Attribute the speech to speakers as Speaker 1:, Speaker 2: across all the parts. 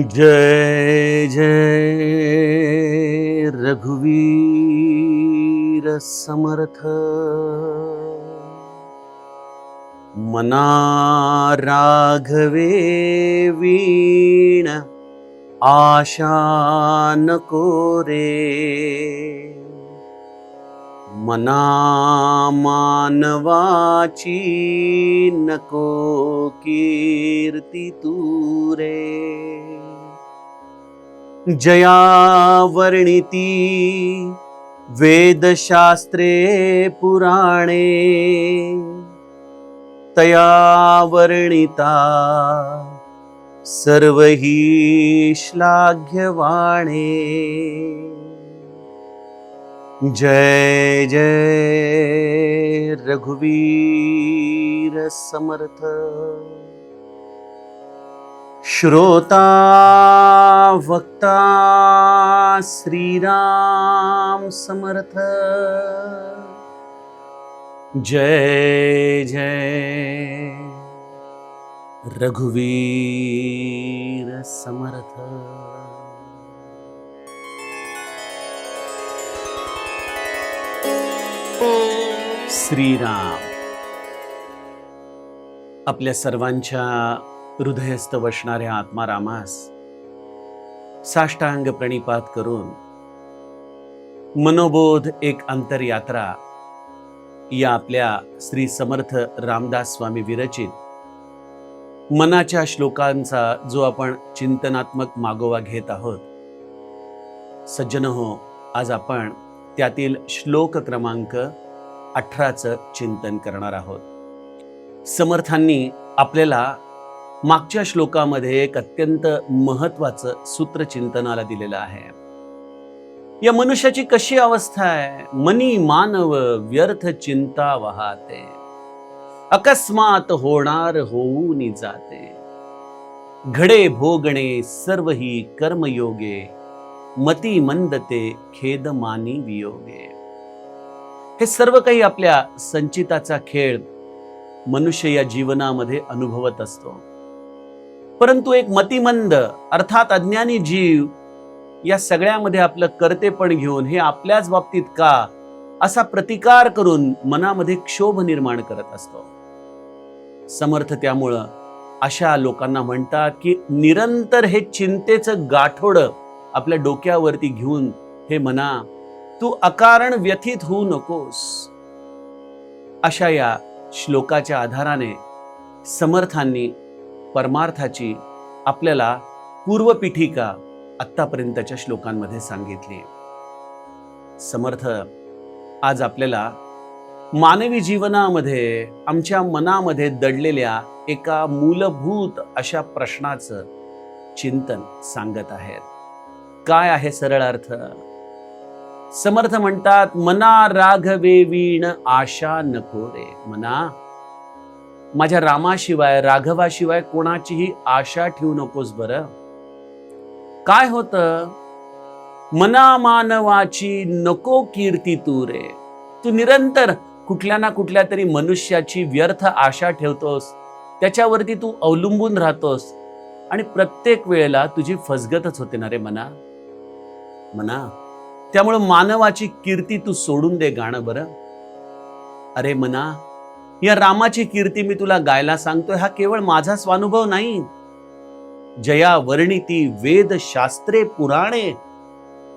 Speaker 1: जय जय रघुवीर समर्थ। मना राघवे वीण आशा नको रे। मना मानवाची नको कीर्ती तू रे। जया वर्णिती वेदशास्त्रे पुराणे, तया वर्णिता सर्व हि श्लाघ्यवाणे। जय जय रघुवीर समर्थ। श्रोता वक्ता श्रीराम समर्थ। जय जय रघुवीर समर्थ। श्रीराम आपल्या सर्वांच्या हृदयस्थ वसणाऱ्या आत्मारामास साष्टांग प्रणिपात करून मनोबोध एक अंतरयात्रा या आपल्या श्री समर्थ रामदास स्वामी विरचित मनाच्या श्लोकांचा जो आपण चिंतनात्मक मागोवा घेत आहोत, सज्जन हो, आज आपण त्यातील श्लोक क्रमांक 18चं चिंतन करणार आहोत। समर्थांनी आपल्याला मागच्या श्लोकामध्ये एक अत्यंत महत्वाचं सूत्र चिंतनाला दिलेलं आहे। या मनुष्याची कशी अवस्था आहे? मनी मानव व्यर्थ चिंता वाहते, अकस्मात होणार होऊन जाते। घडे भोगणे सर्व ही कर्मयोगे, मती मंदते खेद मानी वियोगे। हे सर्व काही आपल्या संचिताचा खेळ मनुष्य या जीवनामध्ये अनुभवत असतो, परंतु एक मतिमंद अर्थात अज्ञानी जीव या सगळ्यामध्ये आपलं कर्तेपण घेऊन हे आपल्याच बाबतीत का असा प्रतिकार करून मनामध्ये क्षोभ निर्माण करत असतो। समर्थ त्यामुळं अशा लोकांना म्हणतात की निरंतर हे चिंतेचं गाठोडं आपल्या डोक्यावरती घेऊन हे मना तू अकारण व्यथित होऊ नकोस। अशा या श्लोकाच्या आधाराने समर्थांनी परमार्थाची आपल्याला पूर्वपीठिका आत्तापर्यंतच्या श्लोकांमध्ये सांगितली। समर्थ आज आपल्याला मानवी जीवनामध्ये आमच्या मनामध्ये दडलेल्या एका मूलभूत अशा प्रश्नाचं चिंतन सांगत आहेत। काय आहे सरळ अर्थ? समर्थ म्हणतात, मना राघवे वीण आशा नको रे। मना माझ्या रामाशिवाय राघवाशिवाय कोणाचीही आशा ठेवू नकोस बरं। काय होतं? मना मानवाची नको कीर्ती तू रे। तू निरंतर कुठल्या ना कुठल्या तरी मनुष्याची व्यर्थ आशा ठेवतोस, त्याच्यावरती तू अवलंबून राहतोस आणि प्रत्येक वेळेला तुझी फसगतच होते ना रे मना। मना त्यामुळे मानवाची कीर्ती तू सोडून दे गाणं बरं। अरे मना, या रामाची कीर्ती मी तुला गायला सांगतोय, हा केवळ माझा स्वानुभव नाही। जया वर्णिती वेद शास्त्रे पुराणे,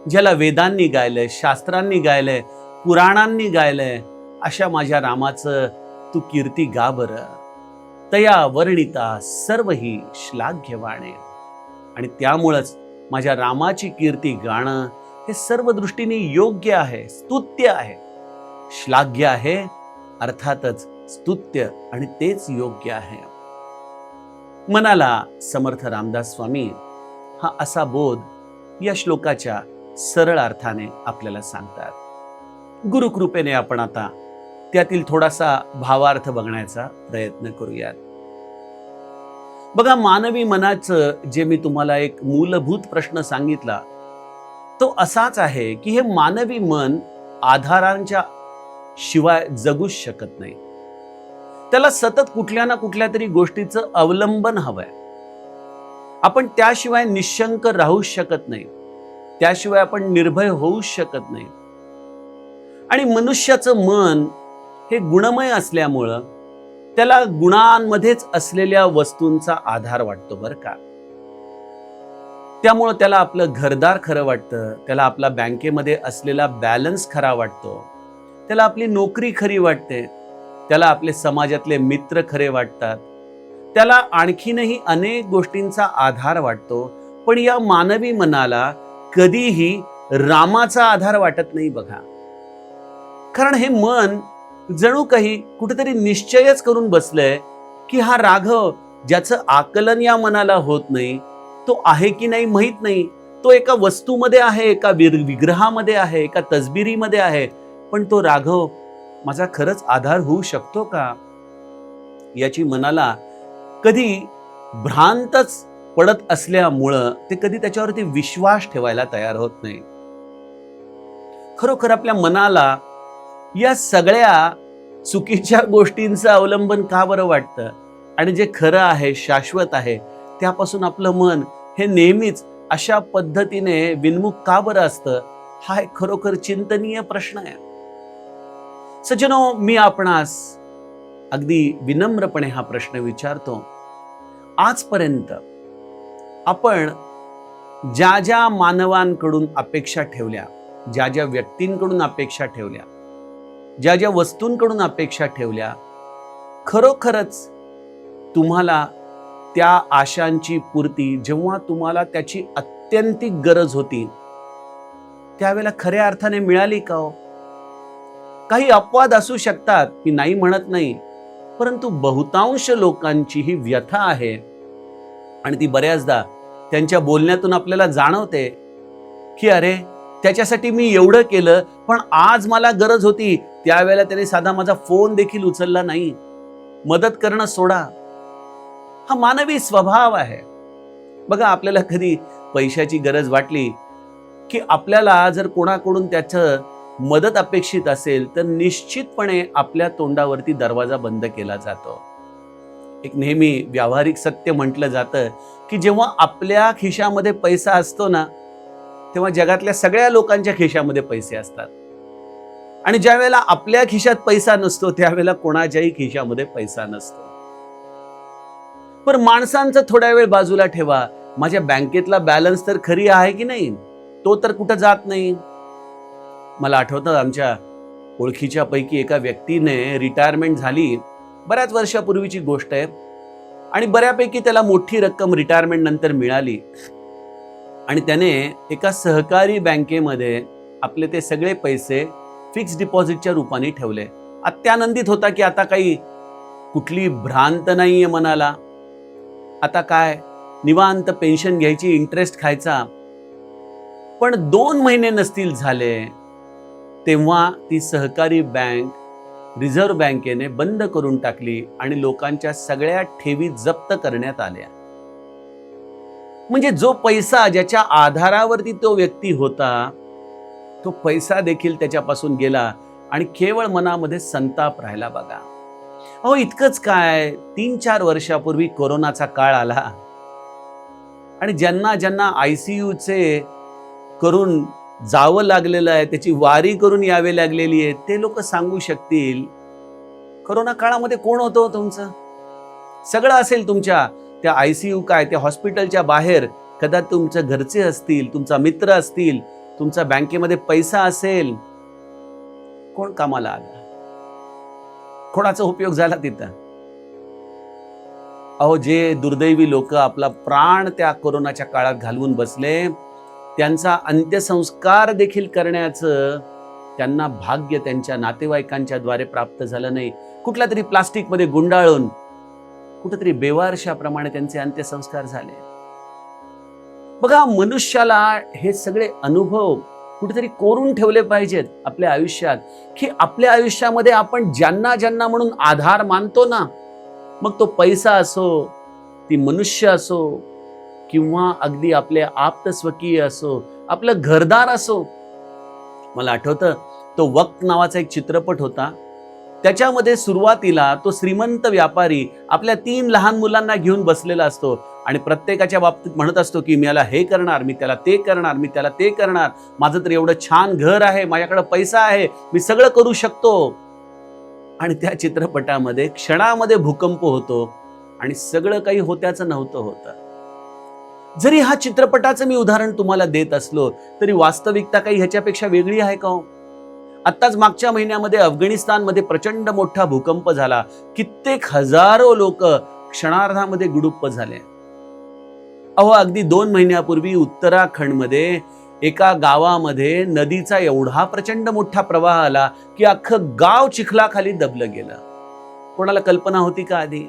Speaker 1: ज्याला वेदांनी गायलंय, शास्त्रांनी गायलंय, पुराणांनी गायलंय, अशा माझ्या रामाचं तू कीर्ती गा बरं। तया वर्णिता सर्व ही श्लाघ्यवाणे। आणि त्यामुळंच माझ्या रामाची कीर्ती गाणं हे सर्व दृष्टीने योग्य आहे, स्तुत्य आहे, श्लाघ्य आहे, अर्थातच स्तुत्य, आणि तेच योग्य आहे। मनाला समर्थ रामदास स्वामी हा असा बोध या श्लोकाच्या सरळ अर्थाने आपल्याला सांगतात। गुरुकृपेने आपण आता त्यातील थोडासा भावार्थ बघण्याचा प्रयत्न करूयात। बघा, मानवी मनाचं जे मी तुम्हाला एक मूलभूत प्रश्न सांगितला तो असाच आहे की हे मानवी मन आधारांच्या शिवाय जगूच शकत नाही। त्याला सतत कुठल्या ना कुठल्या तरी गोष्टीचं अवलंबन हवंय। आपण त्याशिवाय निशंक राहू शकत नाही, त्याशिवाय आपण निर्भय होऊ शकत नाही. आणि मनुष्याचं मन हे गुणमय असल्यामुळं त्याला गुणांमध्येच असलेल्या वस्तूंचा आधार वाटतो बरं का. त्यामुळं त्याला आपलं घरदार खरं वाटतं, त्याला आपला बँकेमध्ये असलेला बॅलन्स खरा वाटतो, त्याला आपली नोकरी खरी वाटते, त्याला आपले समाजातले मित्र खरे वाटतात, त्याला आणखीनही अनेक गोष्टींचा आधार वाटतो. पण या मानवी मनाला कधीही रामाचा आधार वाटत नाही बघा. कारण हे मन जणू काही कुठेतरी निश्चयच करून बसलंय की हा राघव, ज्याचं आकलन या मनाला होत नाही, तो आहे की नाही माहित नाही, तो एका वस्तूमध्ये आहे, एका विग्रहामध्ये आहे, एका तसबिरीमध्ये आहे, पण तो राघव माझा खरंच आधार होऊ शकतो का, याची मनाला कधी भ्रांतच पडत असल्यामुळं ते कधी त्याच्यावरती विश्वास ठेवायला तयार होत नाही. खरोखर आपल्या मनाला या सगळ्या चुकीच्या गोष्टींचं अवलंबन का बरं वाटतं, आणि जे खरं आहे, शाश्वत आहे, त्यापासून आपलं मन हे नेहमीच अशा पद्धतीने विन्मुख का बरं असतं, हा एक खरोखर चिंतनीय प्रश्न आहे. सज्जनो, मी आपणास अगदी विनम्रपणे हा प्रश्न विचारतो. आजपर्यंत आपण ज्या ज्या मानवांकडून अपेक्षा ठेवल्या, ज्या ज्या व्यक्तींकडून अपेक्षा ठेवल्या, ज्या ज्या वस्तूंकडून अपेक्षा ठेवल्या, खरोखरच तुम्हाला त्या आशांची पूर्ती जेव्हा तुम्हाला त्याची अत्यंतिक गरज होती त्यावेळेला खऱ्या अर्थाने मिळाली का हो? काही अपवाद असू शकतात, मी नाही म्हणत नाही, परंतु बहुतांश लोकांची ही व्यथा आहे आणि ती बऱ्याचदा त्यांच्या बोलण्यातून आपल्याला जाणवते की अरे, त्याच्यासाठी मी एवढं केलं, पण आज मला गरज होती त्यावेळेला त्याने साधा माझा फोन देखील उचलला नाही. मदत करणं सोडा, हा मानवी स्वभाव आहे. बघा, आपल्याला कधी पैशाची गरज वाटली की आपल्याला जर कोणाकडून त्याचं मदत अपेक्षित असेल तर निश्चितपणे आपल्या तोंडावरती दरवाजा बंद केला जातो. एक नेहमी व्यावहारिक सत्य म्हटलं जातं की जेव्हा आपल्या खिशामध्ये पैसा असतो ना, तेव्हा जगातल्या सगळ्या लोकांच्या खिशामध्ये पैसे असतात, आणि ज्या वेळेला आपल्या खिशात पैसा नसतो त्यावेळेला कोणाच्याही खिशामध्ये पैसा नसतो. पण माणसांचं थोड्या वेळ बाजूला ठेवा, माझ्या बँकेतला बॅलन्स तर खरी आहे की नाही, तो तर कुठं जात नाही. मला आठवतं, आमच्या ओळखीच्या पैकी एका व्यक्तीने रिटायरमेंट झाली, बऱ्याच वर्षापूर्वीची गोष्ट आहे, आणि बऱ्यापैकी त्याला मोठी रक्कम रिटायरमेंट नंतर मिळाली, आणि त्याने एका सहकारी बँकेमध्ये आपले ते सगळे पैसे फिक्स डिपॉझिटच्या रूपाने ठेवले. अत्यानंदित होता की आता काही कुठली भ्रांत नाहीये मनाला, आता काय निवांत पेन्शन घ्यायची, इंटरेस्ट खायचा. पण 2 महिने नसतील झाले तेव्हा ती सहकारी बँक रिझर्व्ह बँकेने बंद करून टाकली आणि लोकांच्या सगळ्या ठेवी जप्त करण्यात आल्या. म्हणजे जो पैसा ज्याच्या आधारावरती तो व्यक्ती होता, तो पैसा देखील त्याच्यापासून गेला आणि केवळ मनामध्ये संताप राहिला. बघा अहो, इतकंच काय, 3-4 वर्षापूर्वी कोरोनाचा काळ आला आणि ज्यांना ज्यांना ICUचे करून जावं लागलेलं आहे, त्याची वारी करून यावे लागलेली आहे, ते लोक सांगू शकतील कोरोना काळामध्ये कोण होतं तुमचं. सगळं असेल तुमच्या त्या ICU काय त्या हॉस्पिटलच्या बाहेर, कदाचित तुमच्या घरचे असतील, तुमचा मित्र असतील, तुमचा बँकेमध्ये पैसा असेल, कोण कामाला आला, कोणाचा उपयोग झाला तिथं. अहो, जे दुर्दैवी लोक आपला प्राण त्या कोरोनाच्या काळात घालवून बसले, त्यांचा अंत्यसंस्कार देखील करण्याचं त्यांना भाग्य त्यांच्या नातेवाईकांच्या द्वारे प्राप्त झालं नाही. कुठल्या तरी प्लास्टिकमध्ये गुंडाळून कुठेतरी बेवारशाप्रमाणे त्यांचे अंत्यसंस्कार झाले. बघा, मनुष्याला हे सगळे अनुभव कुठेतरी कोरून ठेवले पाहिजेत आपल्या आयुष्यात, की आपल्या आयुष्यामध्ये आपण ज्यांना ज्यांना म्हणून आधार मानतो ना, मग तो पैसा असो, ती मनुष्य असो, किंवा अगदी आपले आप्त स्वकीय असो, आपलं घरदार असो. मला आठवतं, तो वक्त नावाचा एक चित्रपट होता, त्याच्यामध्ये सुरुवातीला तो श्रीमंत व्यापारी आपल्या 3 लहान मुलांना घेऊन बसलेला असतो आणि प्रत्येकाच्या बाबतीत म्हणत असतो की मी याला हे करणार, मी त्याला ते करणार, मी त्याला ते करणार, माझं तर एवढं छान घर आहे, माझ्याकडे पैसा आहे, मी सगळं करू शकतो. आणि त्या चित्रपटामध्ये क्षणामध्ये भूकंप होतो आणि सगळं काही होत्याचं नव्हतं होतं. जरी हा चित्रपटाचं मी उदाहरण तुम्हाला देत असलो तरी वास्तविकता काही ह्याच्यापेक्षा वेगळी आहे का? आत्ताच मागच्या महिन्यामध्ये अफगाणिस्तानमध्ये प्रचंड मोठा भूकंप झाला. कित्येक हजारो लोक क्षणार्धामध्ये गुडुप्प झाले. अगदी 2 महिन्यापूर्वी उत्तराखंडमध्ये एका गावामध्ये नदीचा एवढा प्रचंड मोठा प्रवाह आला की अख्खं गाव चिखलाखाली दबलं गेलं. कोणाला कल्पना होती का आधी?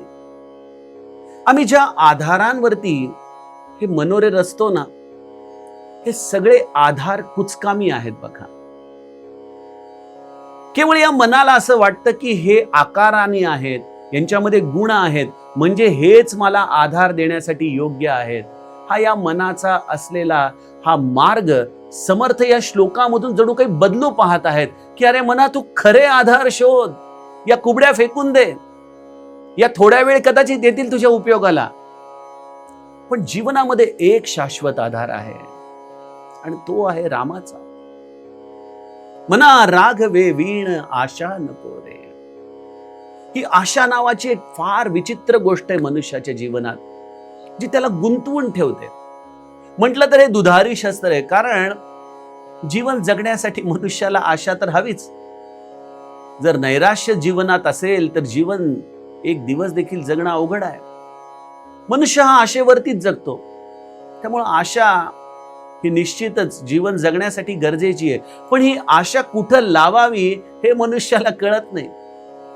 Speaker 1: आम्ही ज्या आधारांवरती हे मनोरे रचतो ना, हे सगळे आधार कुचकामी आहेत बघा. केवळ या मनाला असं वाटतं की हे आकाराने आहेत, यांच्यामध्ये गुण आहेत, म्हणजे हेच मला आधार देण्यासाठी योग्य आहेत. हा या मनाचा असलेला हा मार्ग समर्थ या श्लोकामधून जणू काही बदलू पाहत आहेत की अरे मना, तू खरे आधार शोध, या कुबड्या फेकून दे, या थोड्या वेळ कदाचित येतील तुझ्या उपयोगाला, पण जीवनामध्ये एक शाश्वत आधार आहे आणि तो आहे रामाचा. मना राघवे वीण आशा नको रे. ही आशा नावाची एक फार विचित्र गोष्ट आहे मनुष्याच्या जीवनात, जी त्याला गुंतवून ठेवते. म्हटलं तर हे दुधारी शस्त्र आहे, कारण जीवन जगण्यासाठी मनुष्याला आशा तर हवीच. जर नैराश्य जीवनात असेल तर जीवन एक दिवस देखील जगणं अवघड आहे. मनुष्य हा आशेवरतीच जगतो. त्यामुळे आशा ही निश्चितच जीवन जगण्यासाठी गरजेची आहे, पण ही आशा कुठं लावावी हे मनुष्याला कळत नाही.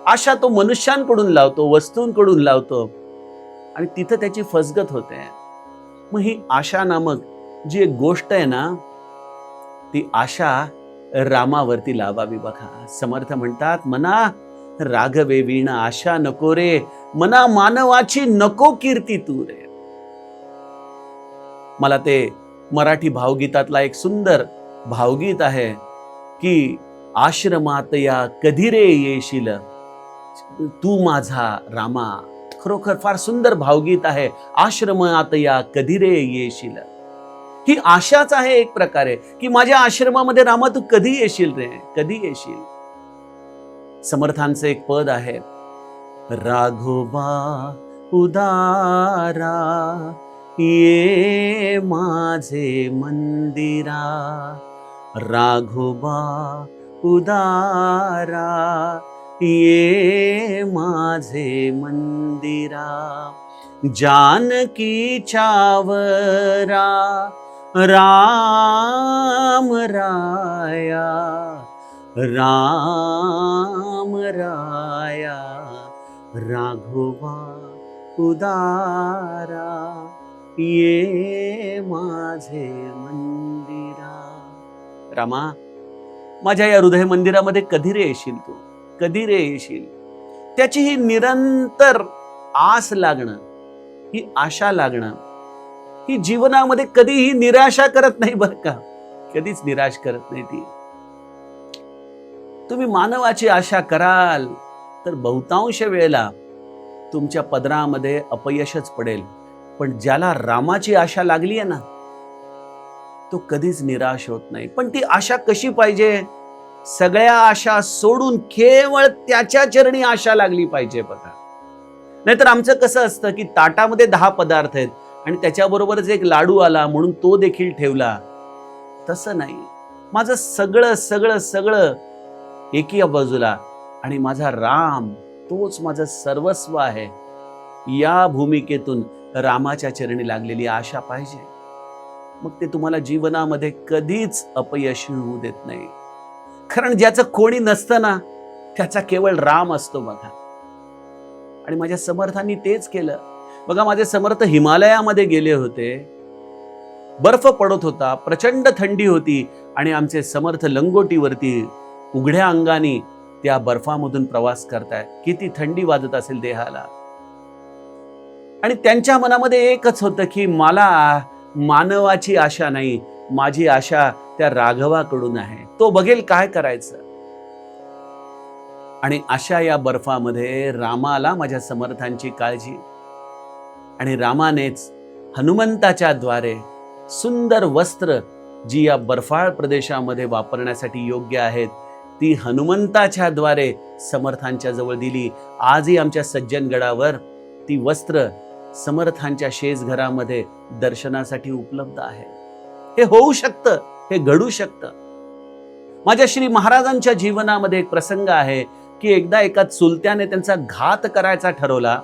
Speaker 1: आशा तो मनुष्यांकडून लावतो, वस्तूंकडून लावतो आणि तिथं त्याची फसगत होते. मग ही आशा नामक जी एक गोष्ट आहे ना, ती आशा रामावरती लावावी बघा. समर्थ म्हणतात, मना राघवे वीण आशा नको रे, मना मानवाची नको कीर्ती तू रे. मला ते मराठी भावगीतातला एक सुंदर भावगीत आहे की आश्रमात या कधी रे येशील तू माझा रामा. खरोखर फार सुंदर भावगीत आहे. आश्रमात या कधी रे येशील. ही आशाच आहे एक प्रकारे की माझ्या आश्रमामध्ये रामा तू कधी येशील रे, कधी येशील. समर्थांचे एक पद आहे, राघोबा उदारा ये माझे मंदिरा, राघोबा उदारा ये माझे मंदिरा, जानकी चावरा राम राया, राम राया, राघोबा उदारा ये माझे मंदिरा. रामा, माझ्या या हृदय मंदिरामध्ये कधी रे येशील तू, कधी रे येशील. त्याची ही निरंतर आस लागणं, ही आशा लागणं, ही जीवनामध्ये कधीही निराशा करत नाही बरं का, कधीच निराश करत नाही ती. तुम्ही मानवाची आशा कराल तर बहुतांश वेळेला तुमच्या पदरामध्ये अपयशच पडेल, पण ज्याला रामाची आशा लागली आहे ना, तो कधीच निराश होत नाही. पण ती आशा कशी पाहिजे? सगळ्या आशा सोडून केवळ त्याच्या चरणी आशा लागली पाहिजे बघा. नाहीतर आमचं कसं असतं की ताटामध्ये 10 पदार्थ आहेत आणि त्याच्याबरोबरच एक लाडू आला म्हणून तो देखील ठेवला. तसं नाही. माझं सगळं सगळं सगळं एकी बाजूला आणि माझा राम तोच माझं सर्वस्व आहे. या भूमिकेतून रामाच्या चरणी लागलेली आशा पाहिजे. मग ते तुम्हाला जीवनामध्ये कधीच अपयशी होऊ देत नाही. कारण ज्याचं कोणी नसतं ना, त्याचा केवळ राम असतो बघा. आणि माझ्या समर्थांनी तेच केलं बघा. माझे समर्थ हिमालयामध्ये गेले होते, बर्फ पडत होता, प्रचंड थंडी होती आणि आमचे समर्थ लंगोटीवरती उघड्या अंगाने त्या बर्फामधून प्रवास करतायत. किती थंडी वाजत असेल देहाला. आणि त्यांच्या मनामध्ये एकच होतं की मला मानवाची आशा नाही, माझी आशा त्या राघवाकडून आहे. तो बघेल काय करायचं. आणि अशा या बर्फामध्ये रामाला माझ्या समर्थांची काळजी, आणि रामानेच हनुमंताच्या द्वारे सुंदर वस्त्र जी या बर्फाळ प्रदेशामध्ये वापरण्यासाठी योग्य आहेत ती हनुमंताच्या द्वारे समर्थांच्या जवळ दिली. आजही आमच्या सज्जनगडावर ती वस्त्र समर्थांच्या शेजघरामध्ये दर्शनासाठी उपलब्ध आहे. हे होऊ शकतं, हे घडू शकतं. माझ्या श्री महाराजांच्या जीवनामध्ये एक प्रसंग आहे की एकदा एका चुलत्याने त्यांचा घात करायचा ठरवला.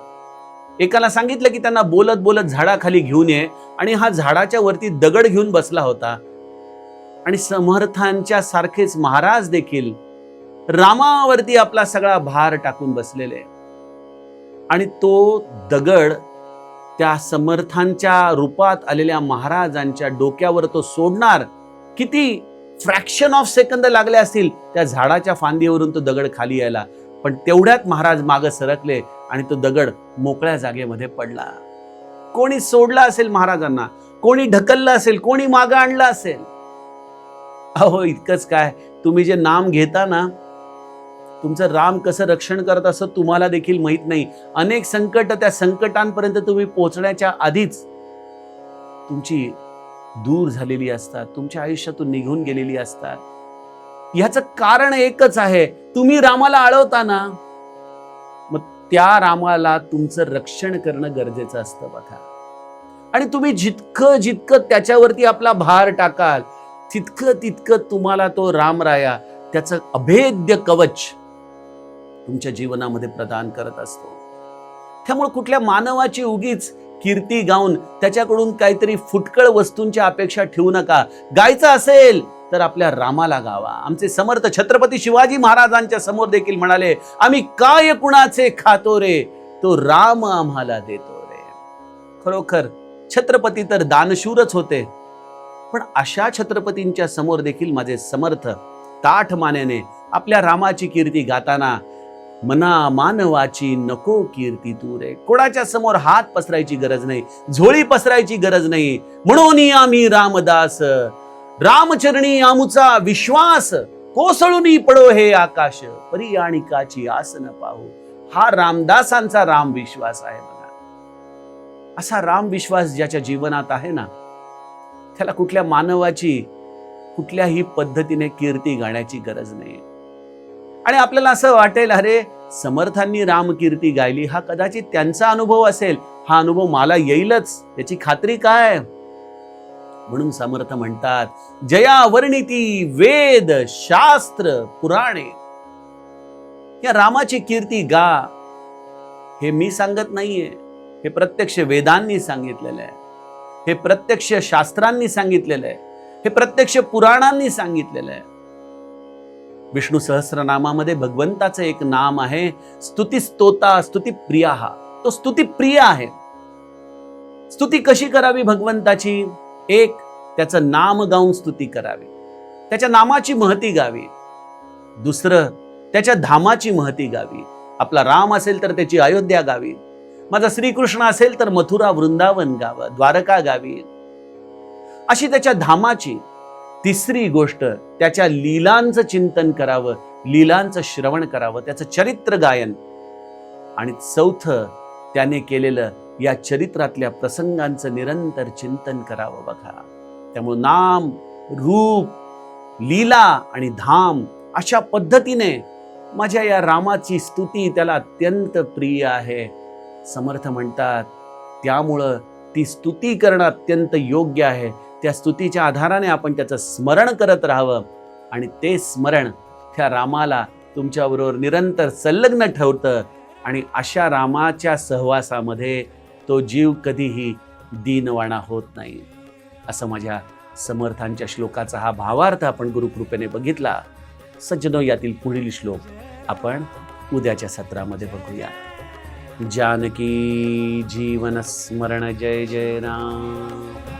Speaker 1: एकाला सांगितलं की त्यांना बोलत बोलत झाडाखाली घेऊन ये, आणि हा झाडाच्या वरती दगड घेऊन बसला होता. आणि समर्थांच्या सारखेच महाराज देखील रामावरती आपला सगळा भार टाकून बसलेले, आणि तो दगड त्या समर्थांच्या रूपात आलेल्या महाराजांच्या डोक्यावर तो सोडणार. किती फ्रॅक्शन ऑफ सेकंद लागले असतील त्या झाडाच्या फांदीवरून तो दगड खाली यायला, पण तेवढ्यात महाराज मागे सरकले आणि तो दगड मोकळ्या जागेमध्ये पडला. कोणी सोडला असेल महाराजांना, कोणी ढकललं असेल, कोणी मागे आणलं असेल. अहो इतकंच काय, तुम्ही जे नाम घेता ना, तुमचं राम कसं रक्षण करत असं तुम्हाला देखील माहित नाही. अनेक संकट, त्या संकटांपर्यंत तुम्ही पोहोचण्याच्या आधीच तुमची दूर झालेली असतात, तुमच्या आयुष्यातून निघून गेलेली असतात. ह्याचं कारण एकच आहे, तुम्ही रामाला अडवता ना, मग त्या रामाला तुमचं रक्षण करणं गरजेचं असतं बघा. आणि तुम्ही जितकं जितकं त्याच्यावरती आपला भार टाकाल तितकं तितकं तुम्हाला तो रामराया त्याचं अभेद्य कवच तुमच्या जीवनामध्ये प्रदान करत असतो. त्यामुळे कुठल्या मानवाची उगीच कीर्ती गाऊन त्याच्याकडून काहीतरी फुटकळ वस्तूंच्या अपेक्षा ठेवू नका. गायचं असेल तर आपल्या रामाला गावा. आमचे समर्थ छत्रपती शिवाजी महाराजांच्या समोर देखील म्हणाले, आम्ही काय कुणाचे खातो रे, तो राम आम्हाला देतो रे. खरोखर छत्रपती तर दानशूरच होते, पण अशा छत्रपतींच्या समोर देखील माझे समर्थ ताठ मानेने आपल्या रामाची कीर्ती गाताना, मना मानवाची नको कीर्ती तू रे. कोणाच्या समोर हात पसरायची गरज नाही, झोळी पसरायची गरज नाही. म्हणून आम्ही रामदास, रामचरणी आमुचा विश्वास, कोसळून पडो हे आकाश, परी आणिकाची आस न पाहू. हा रामदासांचा राम विश्वास आहे बघा. असा राम विश्वास ज्याच्या जीवनात आहे ना, त्याला कुठल्या मानवाची कुठल्याही पद्धतीने कीर्ती गाण्याची गरज नाही. आणि आपल्याला असं वाटेल, अरे समर्थांनी रामकीर्ती गायली, हा कदाचित त्यांचा अनुभव असेल, हा अनुभव मला येईलच याची खात्री काय. म्हणून समर्थ म्हणतात, जया वर्णिती वेद शास्त्र पुराणे. या रामाची कीर्ती गा. हे मी सांगत नाहीये, हे प्रत्यक्ष वेदांनी सांगितलेलं आहे, हे प्रत्यक्ष शास्त्रांनी सांगितलेलं आहे, हे प्रत्यक्ष पुराणांनी सांगितलेलं आहे. विष्णू सहस्रनामामध्ये भगवंताचं एक नाम आहे स्तुती स्तोता स्तुती प्रिया. तो स्तुती प्रिय आहे. स्तुती कशी करावी भगवंताची? एक, त्याचं नाम गाऊन स्तुती करावी, त्याच्या नामाची महती गावी. दुसरं, त्याच्या धामाची महती गावी. आपला राम असेल तर त्याची अयोध्या गावी, माझा श्रीकृष्ण असेल तर मथुरा वृंदावन गावं, द्वारका गावी, अशी त्याच्या धामाची. तिसरी गोष्ट, त्याच्या लीलांचं चिंतन करावं, लीलांचं श्रवण करावं, त्याचं चरित्र गायन. आणि चौथं, त्याने केलेलं या चरित्रातल्या प्रसंगांचं निरंतर चिंतन करावं बघा. त्यामुळे नाम, रूप, लीला आणि धाम अशा पद्धतीने माझ्या या रामाची स्तुती त्याला अत्यंत प्रिय आहे. समर्थ म्हणतात, त्यामुळं ती स्तुती करणं अत्यंत योग्य आहे. त्या स्तुतीच्या आधाराने आपण त्याचं स्मरण करत राहावं, आणि ते स्मरण त्या रामाला तुमच्याबरोबर निरंतर संलग्न ठेवतं. आणि अशा रामाच्या सहवासामध्ये तो जीव कधीही दीनवाणा होत नाही. असं माझ्या समर्थांच्या श्लोकाचा हा भावार्थ आपण गुरुकृपेने बघितला. सज्जनो, यातील पुढील श्लोक आपण उद्याच्या सत्रामध्ये बघूया. जानकी जीवन स्मरण. जय जय राम.